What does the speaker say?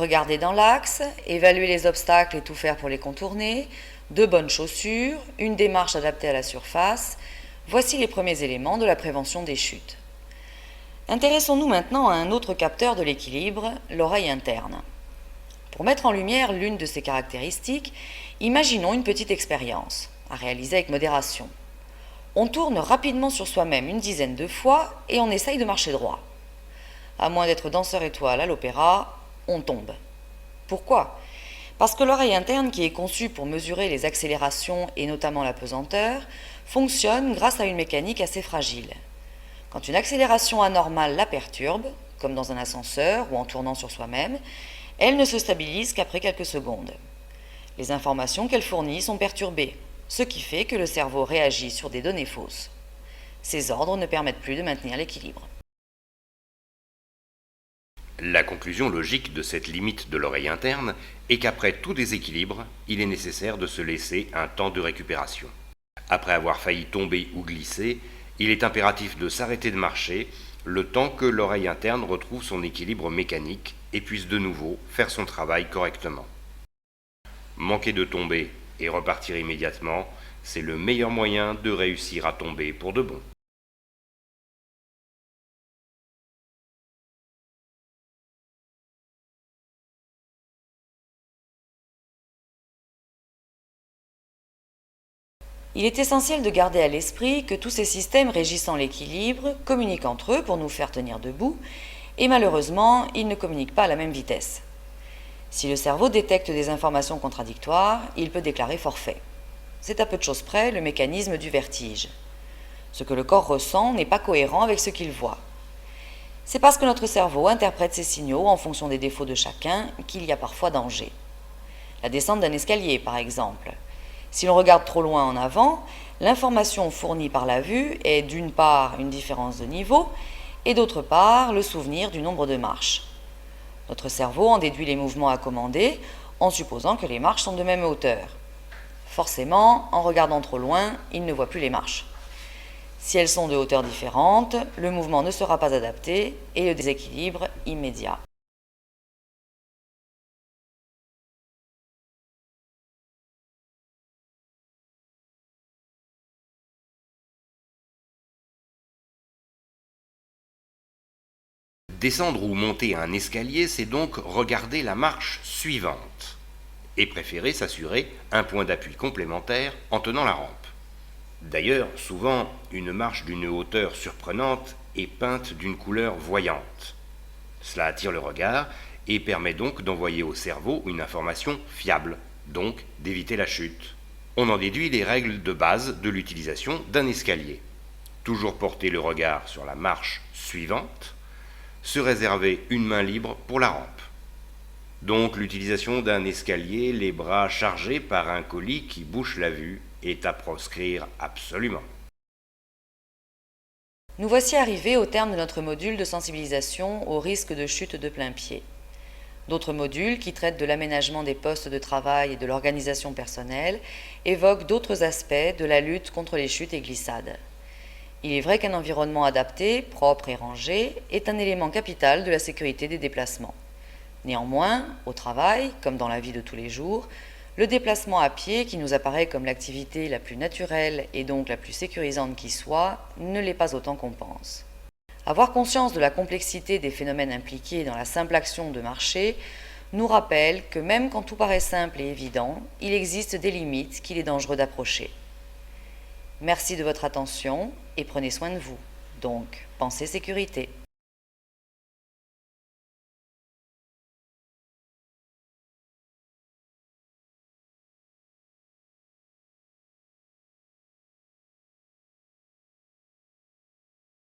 Regarder dans l'axe, évaluer les obstacles et tout faire pour les contourner, de bonnes chaussures, une démarche adaptée à la surface, voici les premiers éléments de la prévention des chutes. Intéressons-nous maintenant à un autre capteur de l'équilibre, l'oreille interne. Pour mettre en lumière l'une de ces caractéristiques, imaginons une petite expérience, à réaliser avec modération. On tourne rapidement sur soi-même une dizaine de fois et on essaye de marcher droit. À moins d'être danseur étoile à l'opéra, on tombe. Pourquoi ? Parce que l'oreille interne, qui est conçue pour mesurer les accélérations et notamment la pesanteur, fonctionne grâce à une mécanique assez fragile. Quand une accélération anormale la perturbe, comme dans un ascenseur ou en tournant sur soi-même, elle ne se stabilise qu'après quelques secondes. Les informations qu'elle fournit sont perturbées, ce qui fait que le cerveau réagit sur des données fausses. Ces ordres ne permettent plus de maintenir l'équilibre. La conclusion logique de cette limite de l'oreille interne est qu'après tout déséquilibre, il est nécessaire de se laisser un temps de récupération. Après avoir failli tomber ou glisser, il est impératif de s'arrêter de marcher le temps que l'oreille interne retrouve son équilibre mécanique et puisse de nouveau faire son travail correctement. Manquer de tomber et repartir immédiatement, c'est le meilleur moyen de réussir à tomber pour de bon. Il est essentiel de garder à l'esprit que tous ces systèmes régissant l'équilibre communiquent entre eux pour nous faire tenir debout, et malheureusement, ils ne communiquent pas à la même vitesse. Si le cerveau détecte des informations contradictoires, il peut déclarer forfait. C'est à peu de choses près le mécanisme du vertige. Ce que le corps ressent n'est pas cohérent avec ce qu'il voit. C'est parce que notre cerveau interprète ces signaux en fonction des défauts de chacun qu'il y a parfois danger. La descente d'un escalier, par exemple. Si l'on regarde trop loin en avant, l'information fournie par la vue est d'une part une différence de niveau et d'autre part le souvenir du nombre de marches. Notre cerveau en déduit les mouvements à commander en supposant que les marches sont de même hauteur. Forcément, en regardant trop loin, il ne voit plus les marches. Si elles sont de hauteurs différentes, le mouvement ne sera pas adapté et le déséquilibre immédiat. Descendre ou monter un escalier, c'est donc regarder la marche suivante et préférer s'assurer un point d'appui complémentaire en tenant la rampe. D'ailleurs, souvent, une marche d'une hauteur surprenante est peinte d'une couleur voyante. Cela attire le regard et permet donc d'envoyer au cerveau une information fiable, donc d'éviter la chute. On en déduit les règles de base de l'utilisation d'un escalier. Toujours porter le regard sur la marche suivante, se réserver une main libre pour la rampe. Donc l'utilisation d'un escalier, les bras chargés par un colis qui bouche la vue, est à proscrire absolument. Nous voici arrivés au terme de notre module de sensibilisation au risque de chute de plein pied. D'autres modules qui traitent de l'aménagement des postes de travail et de l'organisation personnelle évoquent d'autres aspects de la lutte contre les chutes et glissades. Il est vrai qu'un environnement adapté, propre et rangé, est un élément capital de la sécurité des déplacements. Néanmoins, au travail, comme dans la vie de tous les jours, le déplacement à pied, qui nous apparaît comme l'activité la plus naturelle et donc la plus sécurisante qui soit, ne l'est pas autant qu'on pense. Avoir conscience de la complexité des phénomènes impliqués dans la simple action de marcher nous rappelle que même quand tout paraît simple et évident, il existe des limites qu'il est dangereux d'approcher. Merci de votre attention et prenez soin de vous. Donc, pensez sécurité.